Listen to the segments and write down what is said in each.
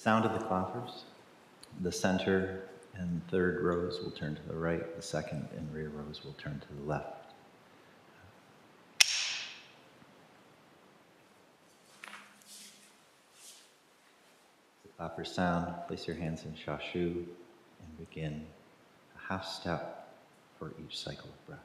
sound of the clappers, the center and third rows will turn to the right, the second and rear rows will turn to the left. The clappers sound, place your hands in shashu and begin a half step for each cycle of breath.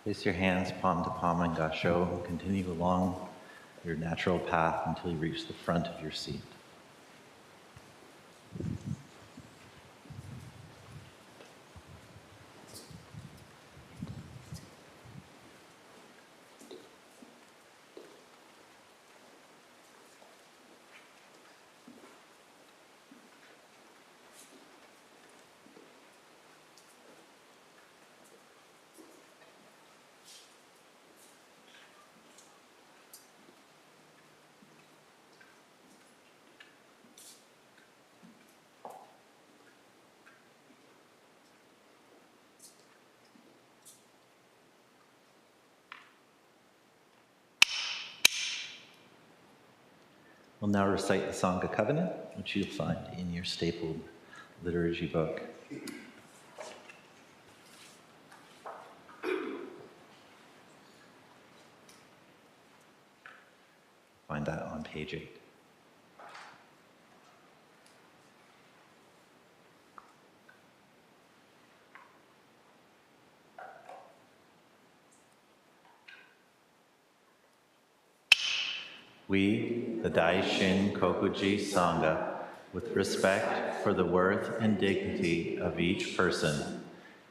Place your hands palm to palm in Gasho and continue along your natural path until you reach the front of your seat. We'll now recite the Sangha Covenant, which you'll find in your stapled liturgy book. Find that on page 8. We, the Daishin Kokuji Sangha, with respect for the worth and dignity of each person,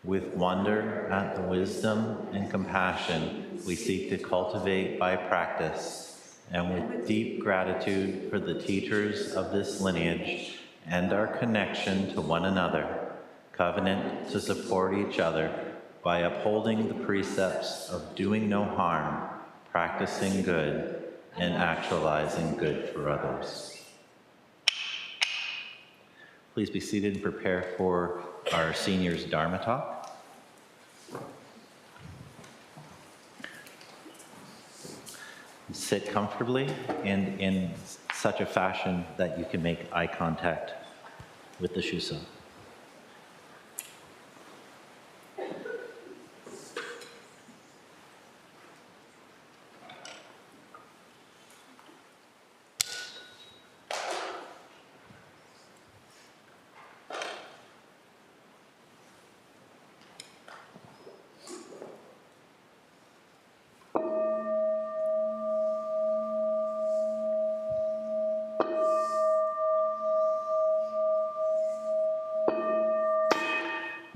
with wonder at the wisdom and compassion we seek to cultivate by practice, and with deep gratitude for the teachers of this lineage and our connection to one another, covenant to support each other by upholding the precepts of doing no harm, practicing good, and actualizing good for others. Please be seated and prepare for our seniors' Dharma talk. Sit comfortably and in such a fashion that you can make eye contact with the Shuso.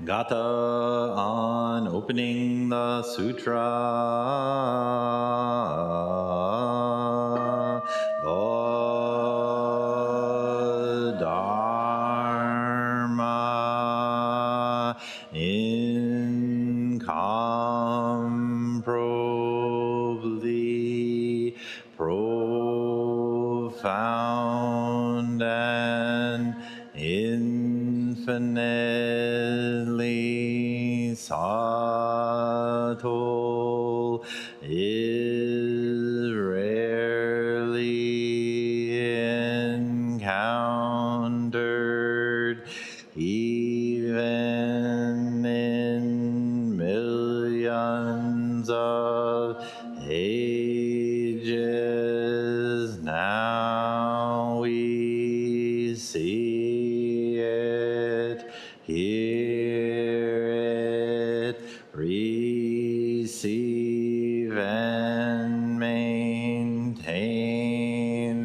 Gata on opening the sutra. Dharma incomparably profound and infinitely subtle is rarely encountered even in millions of ages. Now we see it, hear it, receive and maintain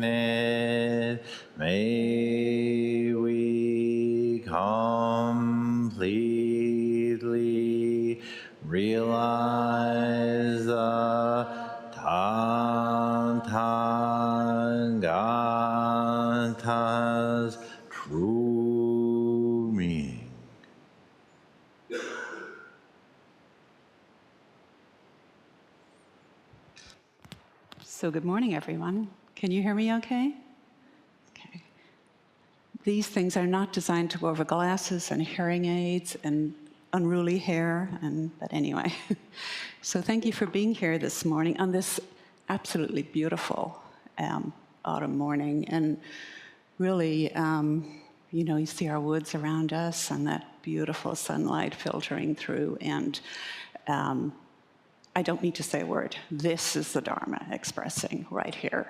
it. May we completely realize the Tathagata's true meaning. So good morning, everyone. Can you hear me okay? Okay. These things are not designed to go over glasses and hearing aids and unruly hair, but anyway. So thank you for being here this morning on this absolutely beautiful autumn morning. And really, you see our woods around us and that beautiful sunlight filtering through. And I don't need to say a word. This is the Dharma expressing right here,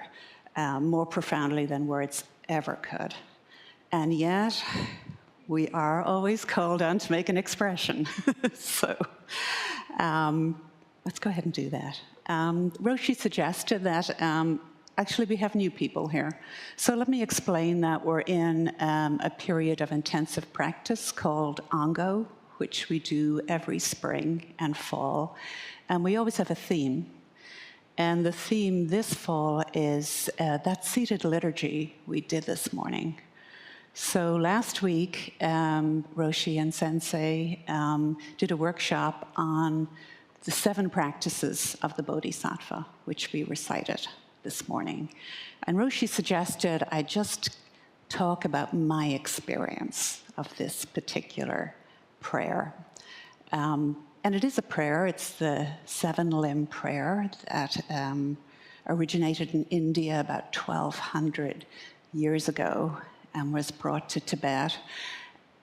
more profoundly than words ever could. And yet, we are always called on to make an expression. So let's go ahead and do that. Roshi suggested that actually we have new people here. So let me explain that we're in a period of intensive practice called Ango, which we do every spring and fall. And we always have a theme. And the theme this fall is that seated liturgy we did this morning. So last week, Roshi and Sensei did a workshop on the 7 practices of the Bodhisattva, which we recited this morning. And Roshi suggested I just talk about my experience of this particular prayer. And it is a prayer. It's the 7-limb prayer that originated in India about 1,200 years ago and was brought to Tibet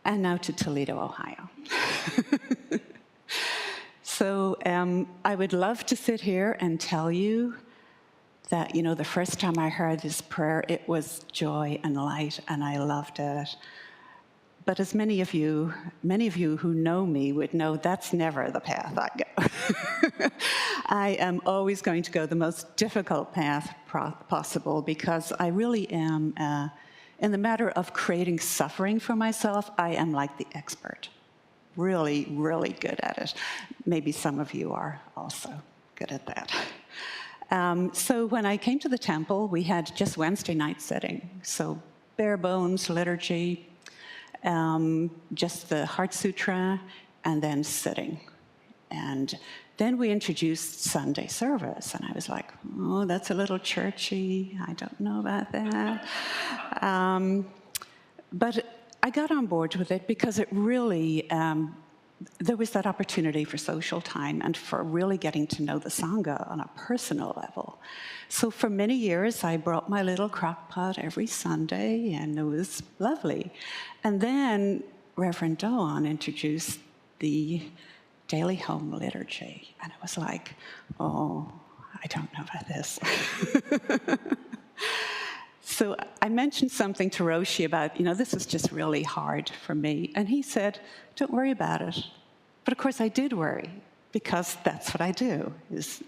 and now to Toledo, Ohio. So I would love to sit here and tell you that, you know, the first time I heard this prayer, it was joy and light, and I loved it. But as many of you who know me would know, that's never the path I go. I am always going to go the most difficult path possible, because I really am, in the matter of creating suffering for myself, I am like the expert. Really, really good at it. Maybe some of you are also good at that. So when I came to the temple, we had just Wednesday night sitting. So bare bones liturgy, just the Heart Sutra, and then sitting. And then we introduced Sunday service, and I was like, oh, that's a little churchy. I don't know about that. But I got on board with it because it really, there was that opportunity for social time and for really getting to know the Sangha on a personal level. So for many years, I brought my little crock pot every Sunday, and it was lovely. And then Reverend Doan introduced the daily home liturgy, and it was like, oh, I don't know about this. So I mentioned something to Roshi about, you know, this is just really hard for me. And he said, don't worry about it. But of course I did worry, because that's what I do, is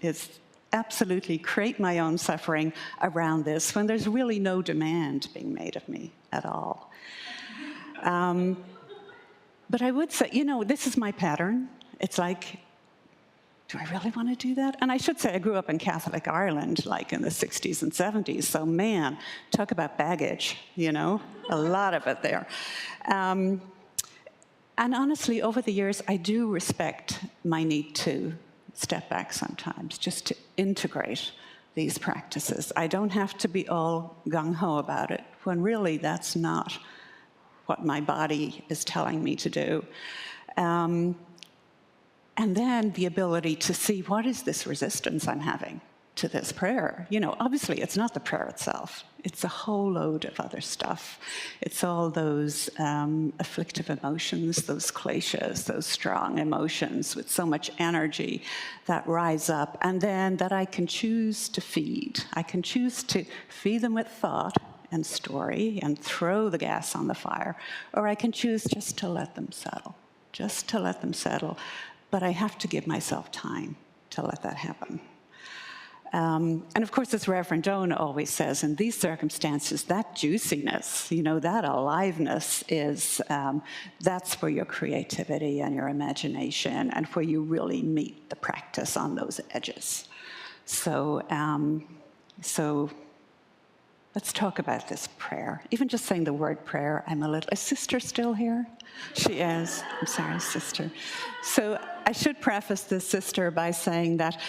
absolutely create my own suffering around this when there's really no demand being made of me at all. But I would say, you know, this is my pattern. It's like, do I really want to do that? And I should say I grew up in Catholic Ireland, like in the 60s and 70s. So man, talk about baggage, you know, a lot of it there. And honestly, over the years, I do respect my need to step back sometimes, just to integrate these practices. I don't have to be all gung-ho about it, when really that's not what my body is telling me to do. And then the ability to see, what is this resistance I'm having to this prayer? You know, obviously it's not the prayer itself. It's a whole load of other stuff. It's all those afflictive emotions, those kleshas, those strong emotions with so much energy that rise up, and then that I can choose to feed. I can choose to feed them with thought and story and throw the gas on the fire, or I can choose just to let them settle, just to let them settle. But I have to give myself time to let that happen. And of course, as Reverend Doan always says, in these circumstances, that juiciness, you know, that aliveness is, that's where your creativity and your imagination and where you really meet the practice on those edges. So, let's talk about this prayer. Even just saying the word prayer, I'm a little... Is Sister still here? She is. I'm sorry, Sister. So I should preface this, Sister, by saying that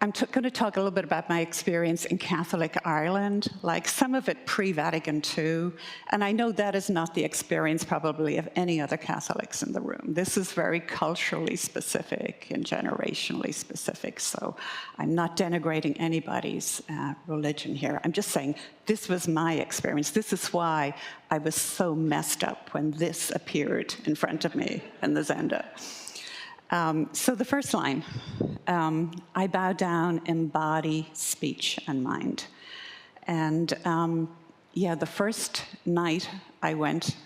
I'm going to talk a little bit about my experience in Catholic Ireland, like some of it pre-Vatican II, and I know that is not the experience probably of any other Catholics in the room. This is very culturally specific and generationally specific, so I'm not denigrating anybody's religion here. I'm just saying this was my experience. This is why I was so messed up when this appeared in front of me in the Zenda. So the first line, I bow down in body, speech, and mind. And yeah, the first night I went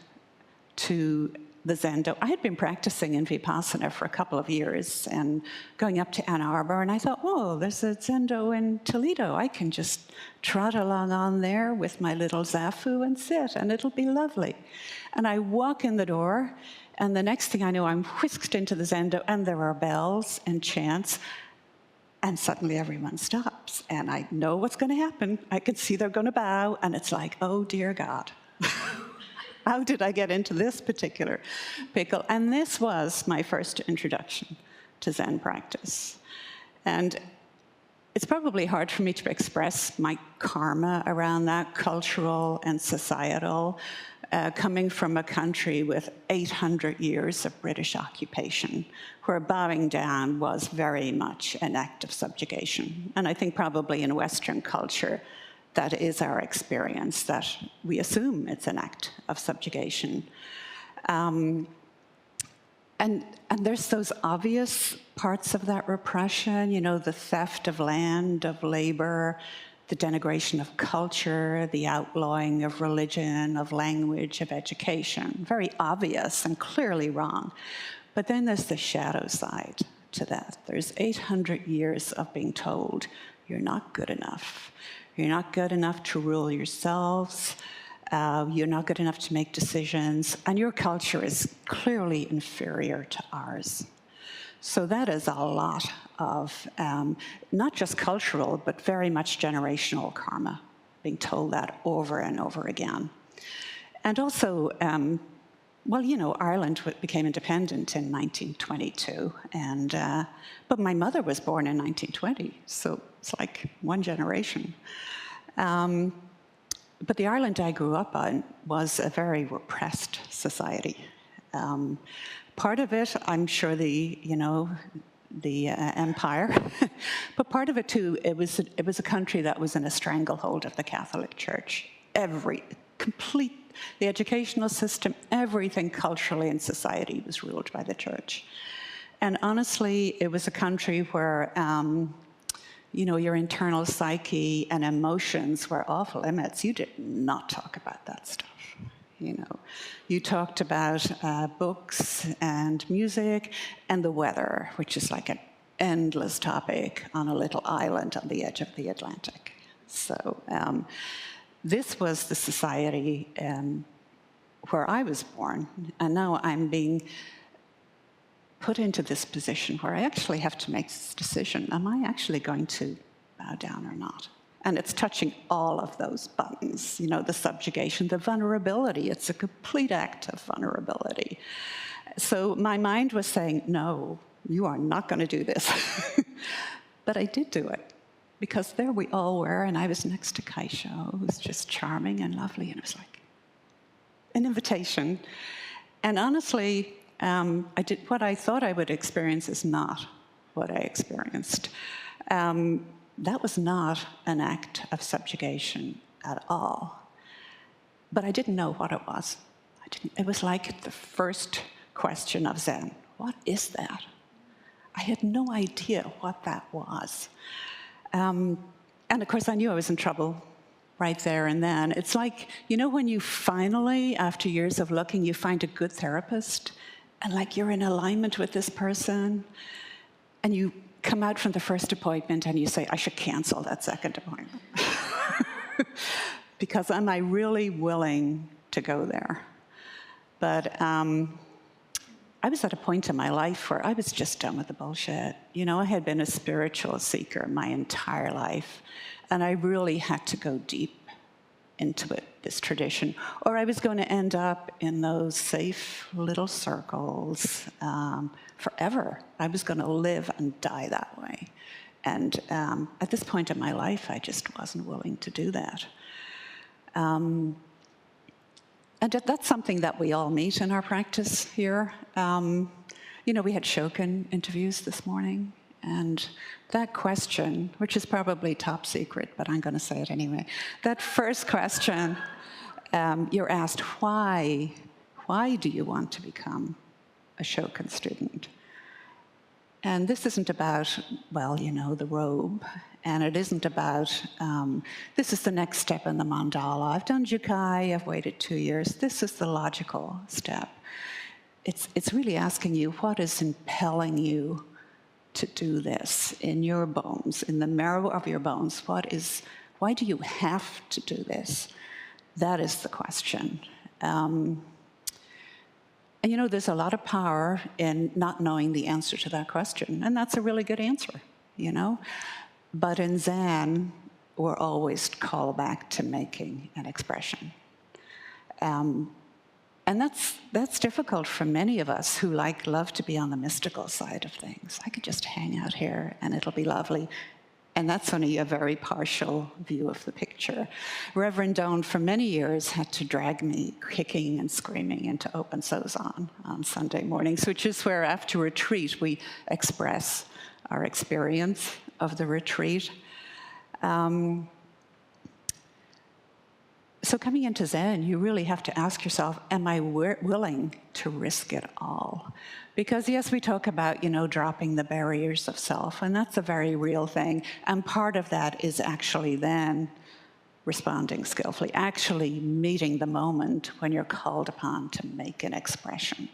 to the Zendo. I had been practicing in Vipassana for a couple of years and going up to Ann Arbor, and I thought, oh, there's a Zendo in Toledo. I can just trot along on there with my little zafu and sit, and it'll be lovely. And I walk in the door, and the next thing I know, I'm whisked into the Zendo, and there are bells and chants, and suddenly everyone stops, and I know what's going to happen. I can see they're going to bow, and it's like, oh, dear God. How did I get into this particular pickle? And this was my first introduction to Zen practice. And it's probably hard for me to express my karma around that, cultural and societal, coming from a country with 800 years of British occupation, where bowing down was very much an act of subjugation. And I think probably in Western culture, that is our experience, that we assume it's an act of subjugation. And there's those obvious parts of that repression, you know, the theft of land, of labor, the denigration of culture, the outlawing of religion, of language, of education. Very obvious and clearly wrong. But then there's the shadow side to that. There's 800 years of being told, you're not good enough. You're not good enough to rule yourselves. You're not good enough to make decisions. And your culture is clearly inferior to ours. So that is a lot of not just cultural, but very much generational karma, being told that over and over again. And also, well, you know, Ireland became independent in 1922, but my mother was born in 1920, so it's like one generation. But the Ireland I grew up in was a very repressed society. Part of it, I'm sure the empire, but part of it too, it was a country that was in a stranglehold of the Catholic Church. The educational system, everything culturally in society was ruled by the church. And honestly, it was a country where, you know, your internal psyche and emotions were off limits. You did not talk about that stuff. You know, you talked about books and music and the weather, which is like an endless topic on a little island on the edge of the Atlantic. So this was the society where I was born, and now I'm being put into this position where I actually have to make this decision. Am I actually going to bow down or not? And it's touching all of those buttons, you know, the subjugation, the vulnerability. It's a complete act of vulnerability. So my mind was saying, no, you are not going to do this. But I did do it, because there we all were, and I was next to Kaisho, who was just charming and lovely, and it was like an invitation. And honestly, I did what I thought I would experience is not what I experienced. That was not an act of subjugation at all. But I didn't know what it was. It was like the first question of Zen. What is that? I had no idea what that was. And of course, I knew I was in trouble right there and then. It's like, you know, when you finally, after years of looking, you find a good therapist, and like you're in alignment with this person, and you come out from the first appointment and you say, I should cancel that second appointment. Because am I really willing to go there? But I was at a point in my life where I was just done with the bullshit. You know, I had been a spiritual seeker my entire life, and I really had to go deep into it, this tradition, or I was going to end up in those safe little circles forever. I was going to live and die that way. And at this point in my life, I just wasn't willing to do that. And that's something that we all meet in our practice here. You know, we had Shokin interviews this morning, and that question, which is probably top secret, but I'm going to say it anyway. That first question, you're asked, why do you want to become a Shokin student? And this isn't about, well, you know, the robe, and it isn't about, this is the next step in the mandala. I've done Jukai, I've waited 2 years. This is the logical step. it's really asking you, what is impelling you to do this in your bones, in the marrow of your bones? Why do you have to do this? That is the question. And there's a lot of power in not knowing the answer to that question, and that's a really good answer, But in Zen, we're always called back to making an expression. And that's difficult for many of us who love to be on the mystical side of things. I could just hang out here and it'll be lovely. And that's only a very partial view of the picture. Reverend Doan, for many years, had to drag me kicking and screaming into Open Sozan on Sunday mornings, which is where after retreat we express our experience of the retreat. So coming into Zen, you really have to ask yourself, am I willing to risk it all? Because yes, we talk about, dropping the barriers of self, and that's a very real thing. And part of that is actually then responding skillfully, actually meeting the moment when you're called upon to make an expression.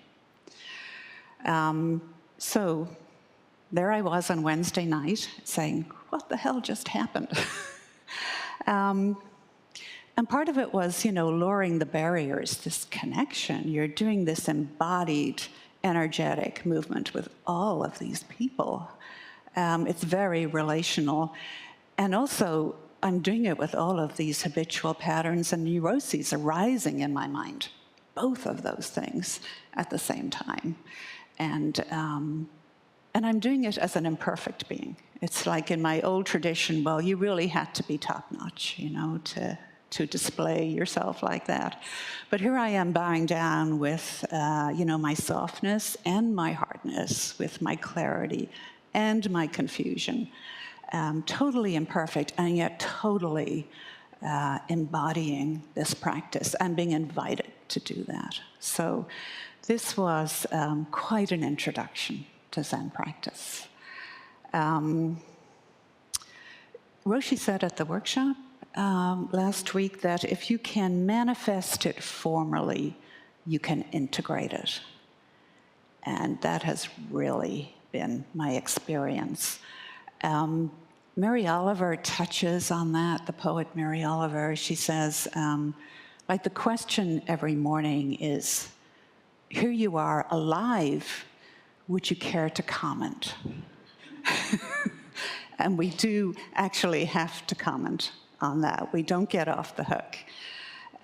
So there I was on Wednesday night saying, what the hell just happened? And part of it was, lowering the barriers, this connection. You're doing this embodied, energetic movement with all of these people. It's very relational. And also, I'm doing it with all of these habitual patterns and neuroses arising in my mind, both of those things at the same time. And I'm doing it as an imperfect being. It's like in my old tradition, well, you really had to be top-notch, to display yourself like that. But here I am bowing down with, my softness and my hardness, with my clarity and my confusion. Totally imperfect, and yet totally embodying this practice and being invited to do that. So this was quite an introduction to Zen practice. Roshi said at the workshop last week that if you can manifest it formally, you can integrate it. And that has really been my experience. Mary Oliver touches on that, the poet Mary Oliver. She says, the question every morning is, here you are alive, would you care to comment? And we do actually have to comment on that. We don't get off the hook.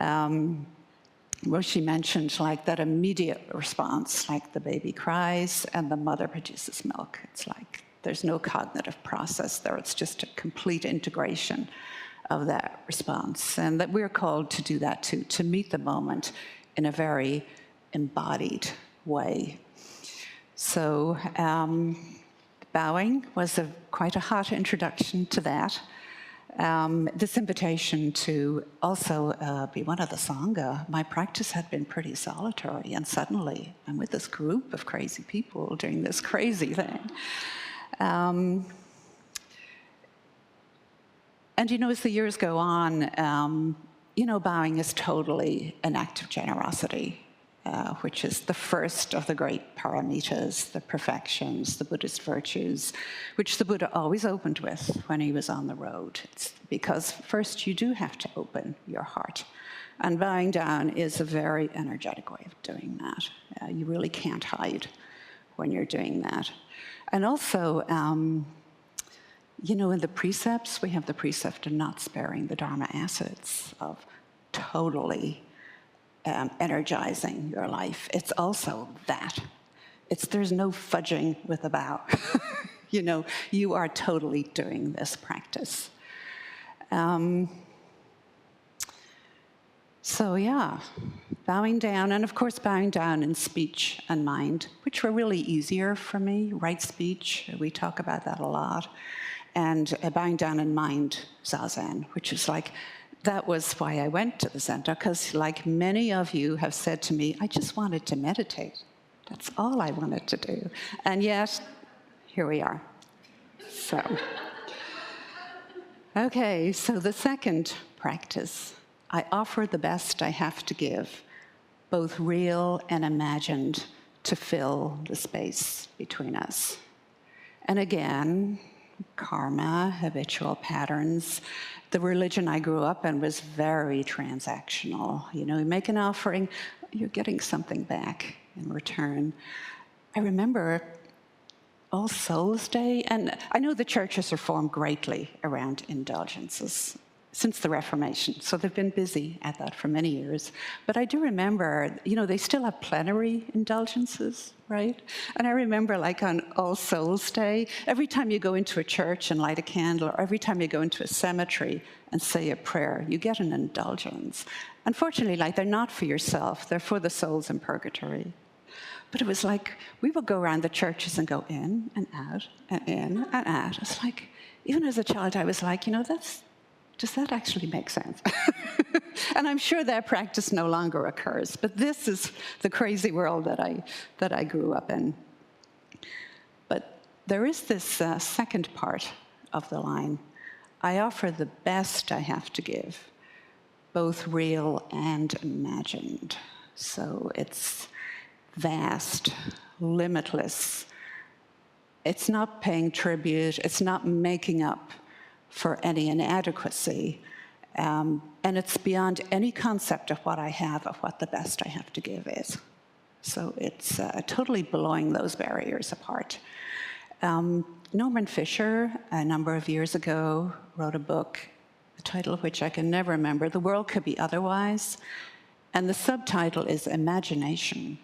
Roshi mentioned that immediate response, like the baby cries and the mother produces milk. It's like there's no cognitive process there. It's just a complete integration of that response. And that we're called to do that too, to meet the moment in a very embodied way. So bowing was quite a hot introduction to that. This invitation to also be one of the Sangha, my practice had been pretty solitary, and suddenly I'm with this group of crazy people doing this crazy thing. And as the years go on, bowing is totally an act of generosity, which is the first of the great paramitas, the perfections, the Buddhist virtues, which the Buddha always opened with when he was on the road. It's because first you do have to open your heart. And bowing down is a very energetic way of doing that. You really can't hide when you're doing that. And also, in the precepts, we have the precept of not sparing the Dharma assets, of totally energizing your life. It's also that. There's no fudging with a bow. You are totally doing this practice. So yeah, bowing down, and of course bowing down in speech and mind, which were really easier for me. Right speech, we talk about that a lot. And bowing down in mind, zazen, which is that was why I went to the center, because like many of you have said to me, I just wanted to meditate. That's all I wanted to do. And yet, here we are. Okay, so the second practice, I offer the best I have to give, both real and imagined, to fill the space between us. And again, karma, habitual patterns. The religion I grew up in was very transactional. You know, you make an offering, you're getting something back in return. I remember All Souls Day, and I know the church has reformed greatly around indulgences since the Reformation, so they've been busy at that for many years. But I do remember, you know, they still have plenary indulgences, right? And I remember, like on All Souls Day, every time you go into a church and light a candle, or every time you go into a cemetery and say a prayer, you get an indulgence. Unfortunately, like, they're not for yourself, they're for the souls in purgatory. But it was like, we would go around the churches and go in and out, and in and out. It's like, even as a child, I was like, you know, does that actually make sense? And I'm sure that practice no longer occurs, but this is the crazy world that I grew up in. But there is this second part of the line. I offer the best I have to give, both real and imagined. So it's vast, limitless. It's not paying tribute, it's not making up for any inadequacy, and it's beyond any concept of what I have, of what the best I have to give is. So it's totally blowing those barriers apart. Norman Fisher, a number of years ago, wrote a book, the title of which I can never remember, The World Could Be Otherwise, and the subtitle is Imagination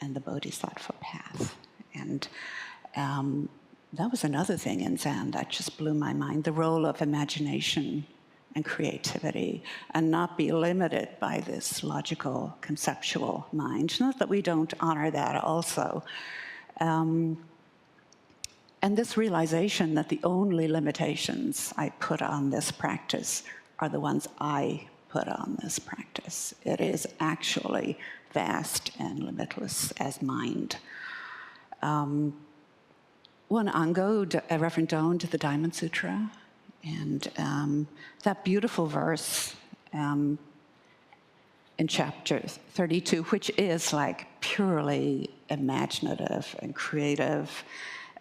and the Bodhisattva Path. And that was another thing in Zen that just blew my mind, the role of imagination and creativity, and not be limited by this logical, conceptual mind. Not that we don't honor that also. And this realization that the only limitations I put on this practice are the ones I put on this practice. It is actually vast and limitless as mind. One Ango, Reverend Doan, to the Diamond Sutra, and that beautiful verse in chapter 32, which is like purely imaginative and creative.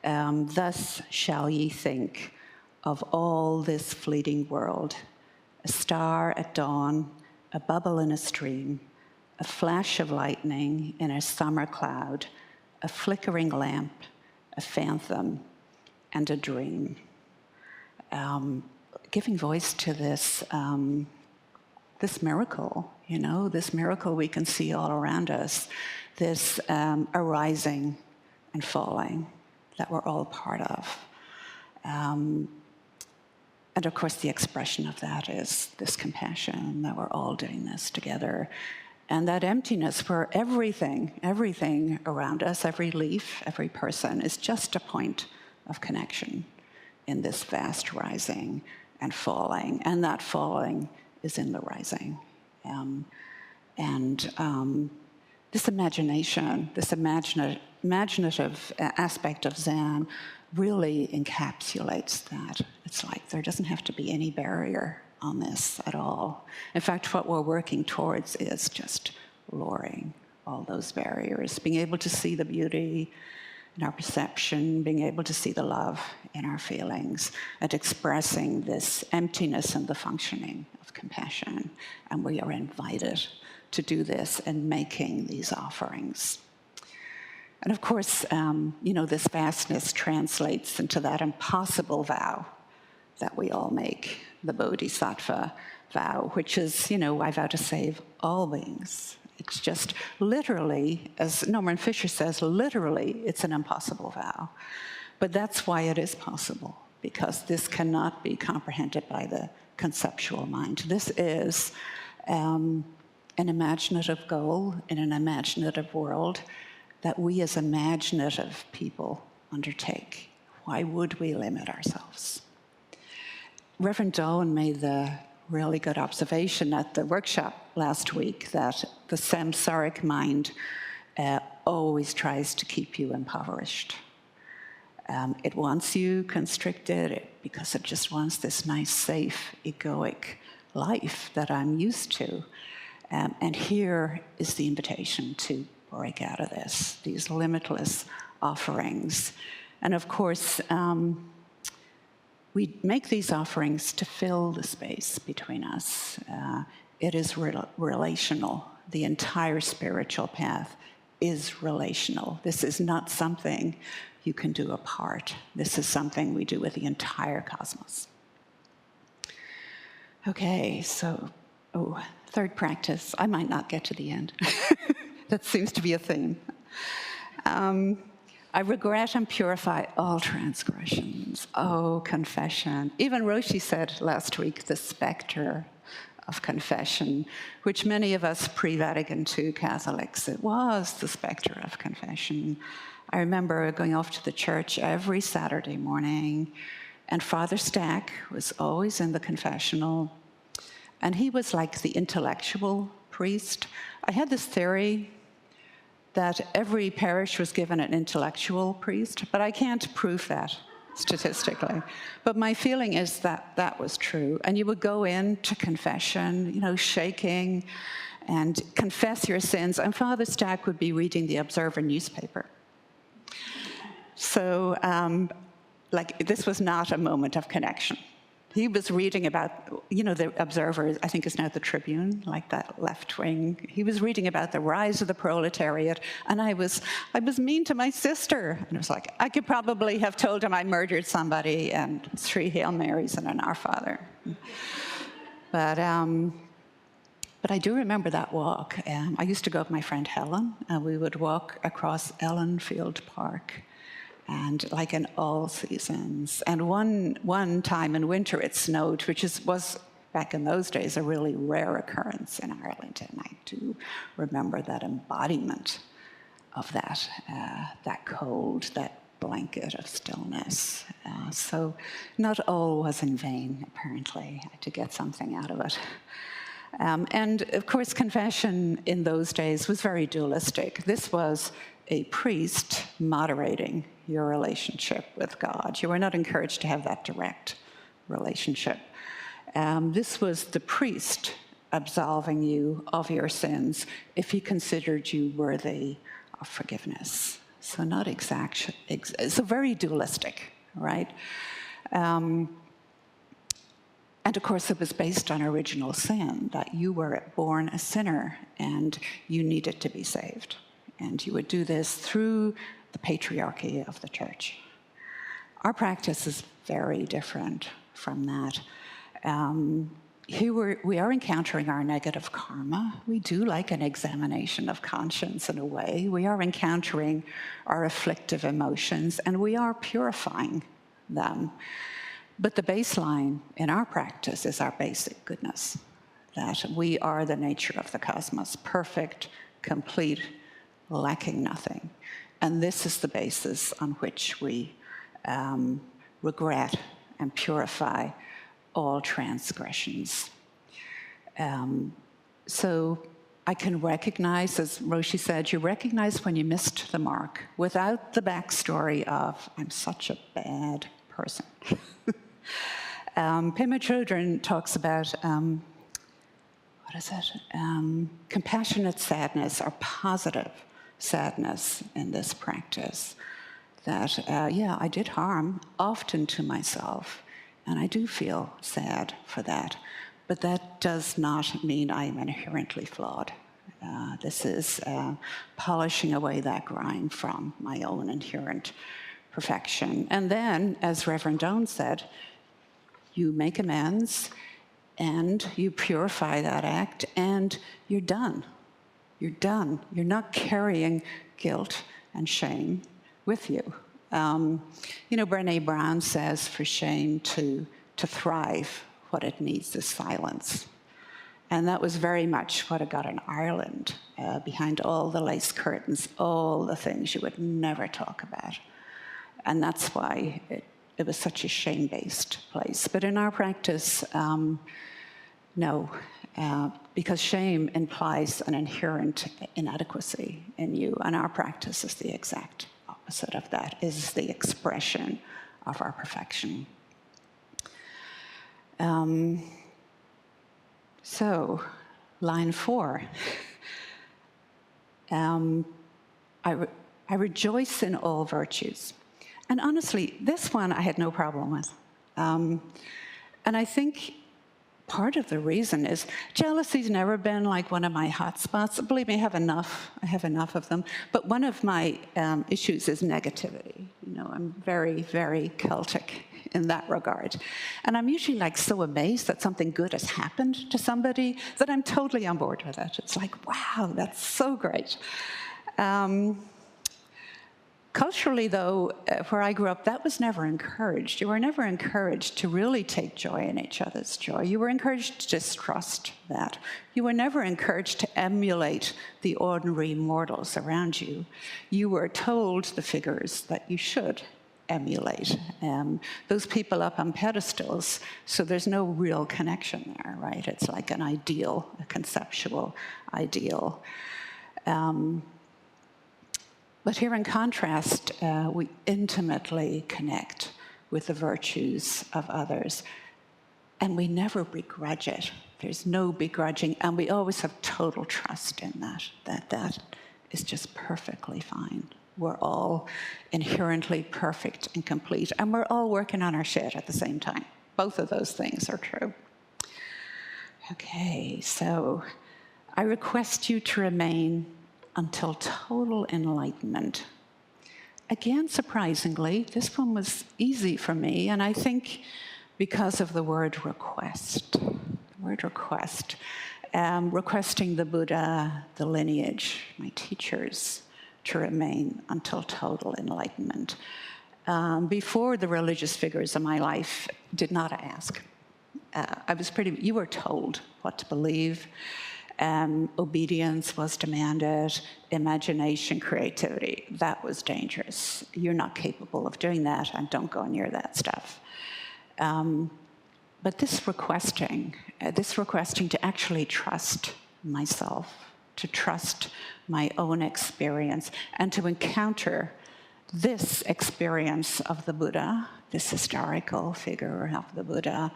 Thus shall ye think of all this fleeting world, a star at dawn, a bubble in a stream, a flash of lightning in a summer cloud, a flickering lamp, a phantom, and a dream. Giving voice to this, this miracle, you know, this miracle we can see all around us, this arising and falling that we're all part of. And of course, the expression of that is this compassion, that we're all doing this together. And that emptiness where everything around us, every leaf, every person is just a point of connection in this vast rising and falling. And that falling is in the rising. This imagination, this imaginative aspect of Zen really encapsulates that. It's like there doesn't have to be any barrier on this at all. In fact, what we're working towards is just lowering all those barriers, being able to see the beauty in our perception, being able to see the love in our feelings, and expressing this emptiness in the functioning of compassion. And we are invited to do this in making these offerings. And of course, you know, this vastness translates into that impossible vow that we all make, the Bodhisattva Vow, which is, you know, I vow to save all beings. It's just literally, as Norman Fisher says, literally, it's an impossible vow. But that's why it is possible, because this cannot be comprehended by the conceptual mind. This is an imaginative goal in an imaginative world that we as imaginative people undertake. Why would we limit ourselves? Reverend Doan made the really good observation at the workshop last week that the samsaric mind always tries to keep you impoverished. It wants you constricted because it just wants this nice, safe, egoic life that I'm used to. And here is the invitation to break out of this, these limitless offerings. And of course, we make these offerings to fill the space between us. It is relational. The entire spiritual path is relational. This is not something you can do apart. This is something we do with the entire cosmos. Okay, so, third practice. I might not get to the end. That seems to be a theme. I regret and purify all transgressions. Oh, confession. Even Roshi said last week, the specter of confession, which many of us pre-Vatican II Catholics, it was the specter of confession. I remember going off to the church every Saturday morning, and Father Stack was always in the confessional, and he was like the intellectual priest. I had this theory that every parish was given an intellectual priest, but I can't prove that statistically. But my feeling is that that was true. And you would go into confession, shaking, and confess your sins, and Father Stack would be reading the Observer newspaper. So, this was not a moment of connection. He was reading about, the Observer, I think is now the Tribune, like that left wing. He was reading about the rise of the proletariat, and I was mean to my sister. And it was like, I could probably have told him I murdered somebody and 3 Hail Marys and an Our Father. But I do remember that walk. I used to go with my friend Helen, and we would walk across Ellenfield Park. And like in all seasons. And one time in winter it snowed, which was back in those days a really rare occurrence in Ireland. And I do remember that embodiment of that cold, that blanket of stillness. So not all was in vain, apparently. I had to get something out of it. And of course, confession in those days was very dualistic. This was a priest moderating your relationship with God. You were not encouraged to have that direct relationship. This was the priest absolving you of your sins if he considered you worthy of forgiveness. So not exact, so very dualistic, right? And of course, it was based on original sin, that you were born a sinner and you needed to be saved. And you would do this through the patriarchy of the church. Our practice is very different from that. Here we are encountering our negative karma. We do like an examination of conscience in a way. We are encountering our afflictive emotions, and we are purifying them. But the baseline in our practice is our basic goodness, that we are the nature of the cosmos, perfect, complete, lacking nothing. And this is the basis on which we regret and purify all transgressions. So I can recognize, as Roshi said, you recognize when you missed the mark without the backstory of, I'm such a bad person. Pema Chodron talks about, compassionate sadness or positive sadness in this practice. That, I did harm often to myself, and I do feel sad for that. But that does not mean I am inherently flawed. This is polishing away that grime from my own inherent perfection. And then, as Reverend Doan said, you make amends, and you purify that act, and you're done. You're done. You're not carrying guilt and shame with you. Brené Brown says for shame to thrive, what it needs is silence. And that was very much what I got in Ireland, behind all the lace curtains, all the things you would never talk about. And that's why it was such a shame-based place. But in our practice, no. Because shame implies an inherent inadequacy in you, and our practice is the exact opposite of that, is the expression of our perfection. So, line 4. I rejoice in all virtues. And honestly, this one I had no problem with. And I think part of the reason is jealousy's never been like one of my hot spots. Believe me, I have enough of them. But one of my issues is negativity. You know, I'm very, very Celtic in that regard. And I'm usually like so amazed that something good has happened to somebody that I'm totally on board with it. It's like, wow, that's so great. Culturally, though, where I grew up, that was never encouraged. You were never encouraged to really take joy in each other's joy. You were encouraged to distrust that. You were never encouraged to emulate the ordinary mortals around you. You were told the figures that you should emulate. Those people up on pedestals, so there's no real connection there, right? It's like an ideal, a conceptual ideal. But here in contrast, we intimately connect with the virtues of others, and we never begrudge it. There's no begrudging, and we always have total trust in that is just perfectly fine. We're all inherently perfect and complete, and we're all working on our shit at the same time. Both of those things are true. Okay, so I request you to remain until total enlightenment. Again, surprisingly, this one was easy for me, and I think because of the word request. The word request. Requesting the Buddha, the lineage, my teachers, to remain until total enlightenment. Before, the religious figures of my life did not ask. You were told what to believe. Obedience was demanded, imagination, creativity. That was dangerous. You're not capable of doing that, and don't go near that stuff. But this requesting to actually trust myself, to trust my own experience, and to encounter this experience of the Buddha, this historical figure of the Buddha,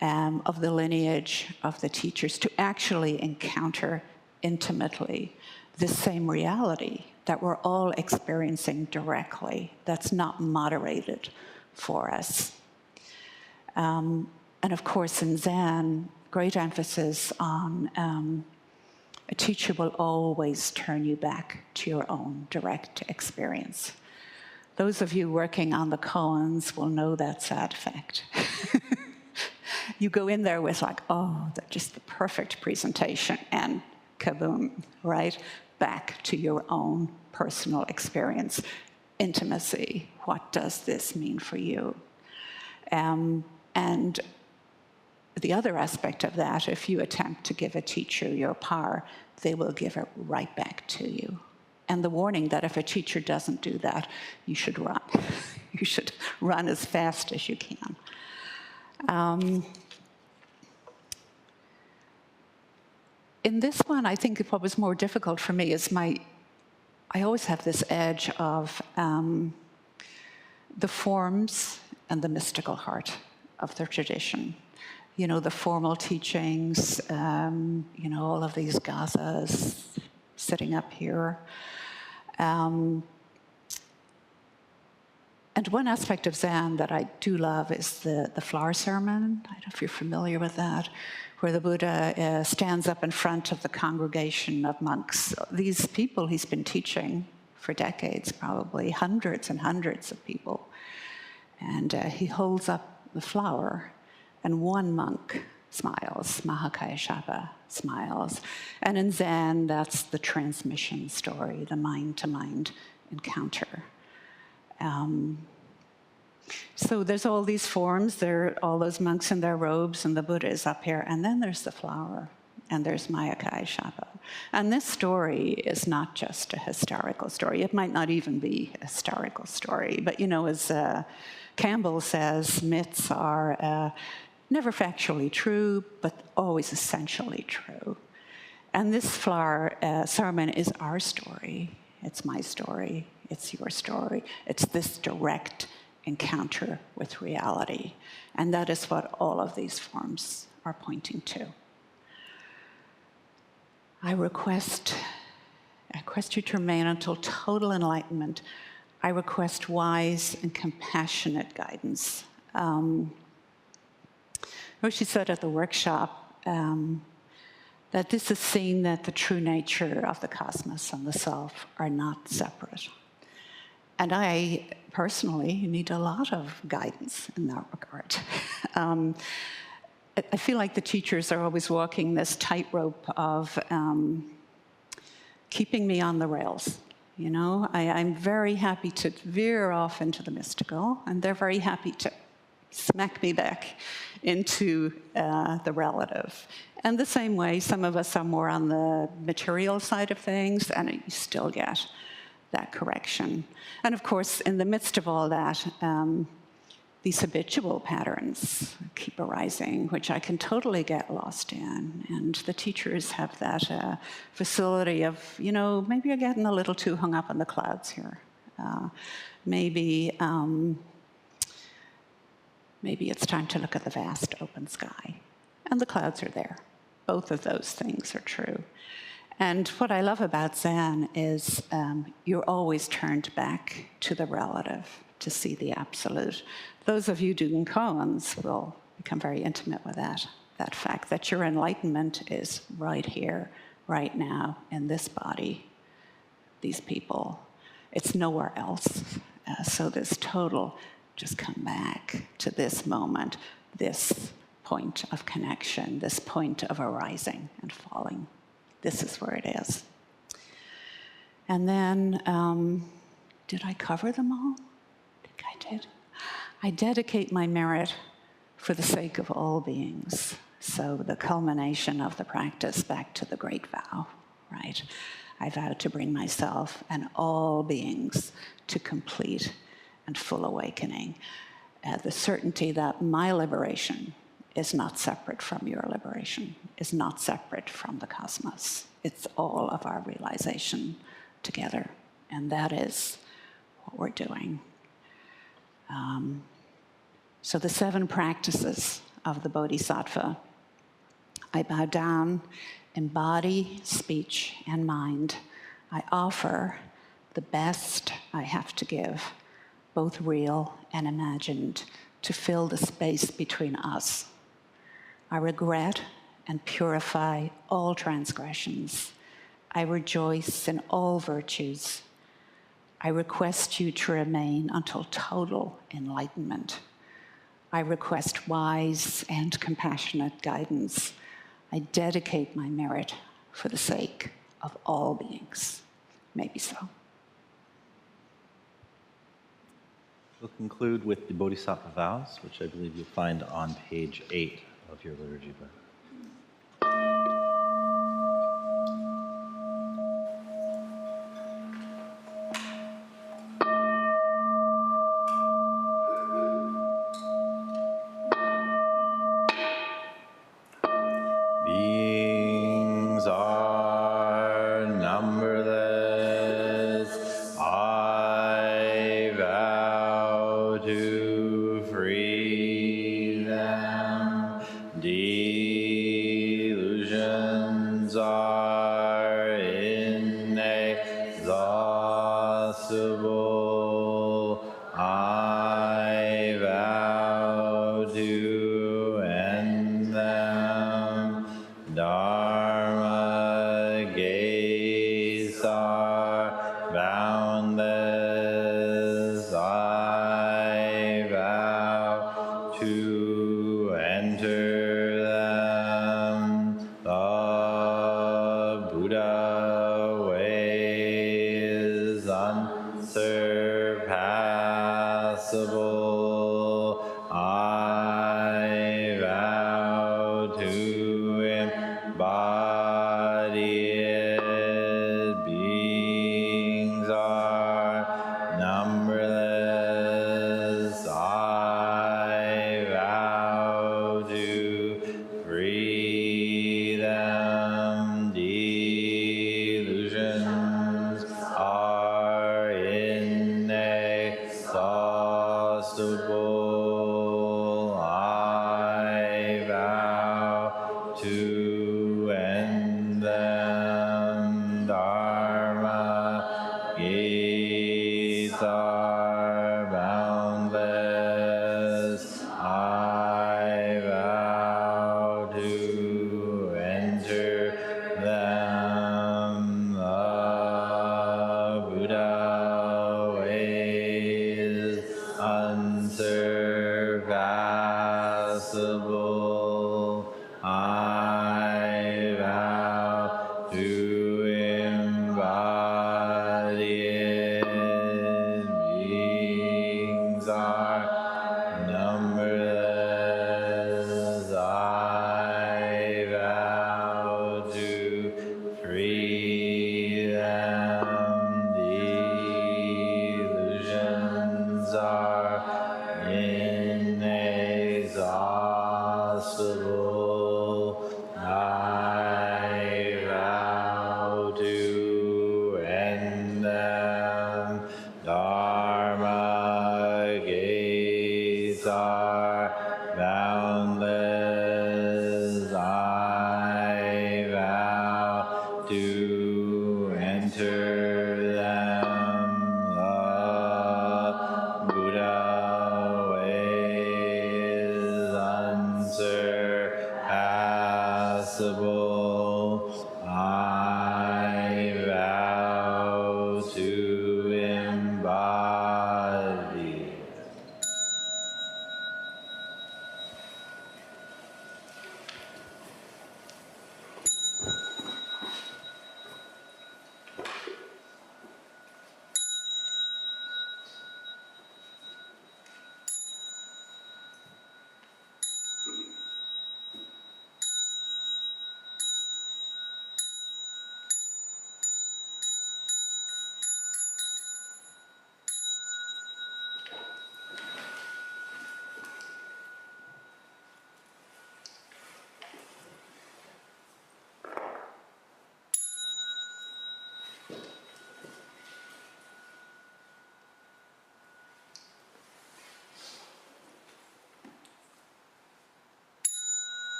of the lineage of the teachers, to actually encounter intimately this same reality that we're all experiencing directly, that's not moderated for us. And of course, in Zen, great emphasis on a teacher will always turn you back to your own direct experience. Those of you working on the koans will know that sad fact. You go in there with like, oh, just the perfect presentation, and kaboom, right? Back to your own personal experience. Intimacy, what does this mean for you? And the other aspect of that, if you attempt to give a teacher your power, they will give it right back to you. And the warning that if a teacher doesn't do that, you should run. You should run as fast as you can. In this one, I think what was more difficult for me is I always have this edge of the forms and the mystical heart of the tradition. You know, the formal teachings, all of these gazas sitting up here. And one aspect of Zen that I do love is the flower sermon. I don't know if you're familiar with that, where the Buddha stands up in front of the congregation of monks. These people he's been teaching for decades, probably hundreds and hundreds of people. And he holds up the flower, and one monk smiles, Mahakayashapa smiles. And in Zen, that's the transmission story, the mind-to-mind encounter. So there's all these forms, there are all those monks in their robes, and the Buddha is up here, and then there's the flower, and there's Mahakayashapa. And this story is not just a historical story. It might not even be a historical story, but as Campbell says, myths are never factually true, but always essentially true. And this flower sermon is our story. It's my story. It's your story. It's this direct encounter with reality. And that is what all of these forms are pointing to. I request I request you to remain until total enlightenment. I request wise and compassionate guidance. She said at the workshop that this is seeing that the true nature of the cosmos and the self are not separate. And I personally need a lot of guidance in that regard. I feel like the teachers are always walking this tightrope of keeping me on the rails. You know, I'm very happy to veer off into the mystical, and they're very happy to smack me back into the relative. And the same way, some of us are more on the material side of things, and you still get that correction. And of course, in the midst of all that, these habitual patterns keep arising, which I can totally get lost in. And the teachers have that facility of, you know, maybe you're getting a little too hung up on the clouds here. Maybe it's time to look at the vast open sky. And the clouds are there. Both of those things are true. And what I love about Zen is you're always turned back to the relative to see the absolute. Those of you doing koans will become very intimate with that fact that your enlightenment is right here, right now, in this body, these people. It's nowhere else. So this total, just come back to this moment, this point of connection, this point of arising and falling. This is where it is. And then, did I cover them all? I think I did. I dedicate my merit for the sake of all beings. So the culmination of the practice back to the great vow, right? I vow to bring myself and all beings to complete and full awakening. The certainty that my liberation is not separate from your liberation, is not separate from the cosmos. It's all of our realization together, and that is what we're doing. So the 7 practices of the Bodhisattva. I bow down in body, speech, and mind. I offer the best I have to give, both real and imagined, to fill the space between us. I regret and purify all transgressions. I rejoice in all virtues. I request you to remain until total enlightenment. I request wise and compassionate guidance. I dedicate my merit for the sake of all beings. Maybe so. We'll conclude with the Bodhisattva Vows, which I believe you'll find on page 8 of your liturgy book. Beings are numberless. I vow to free them. Delusions are inexhaustible. I vow to end them. Dharma gates are boundless. I vow to enter them. The Buddha way is unsurpassable. I vow to embody it. Beings are numberless. I vow to possible, I vow to end them. Dharma gates are boundless, I vow to enter them. The Buddha way is unsurpassable, I vow to embody.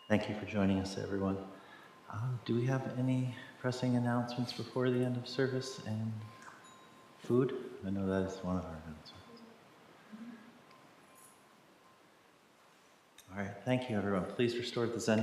Thank you for joining us, everyone. Do we have any pressing announcements before the end of service and food? I know that is one of our announcements. All right, thank you, everyone. Please restore the Zen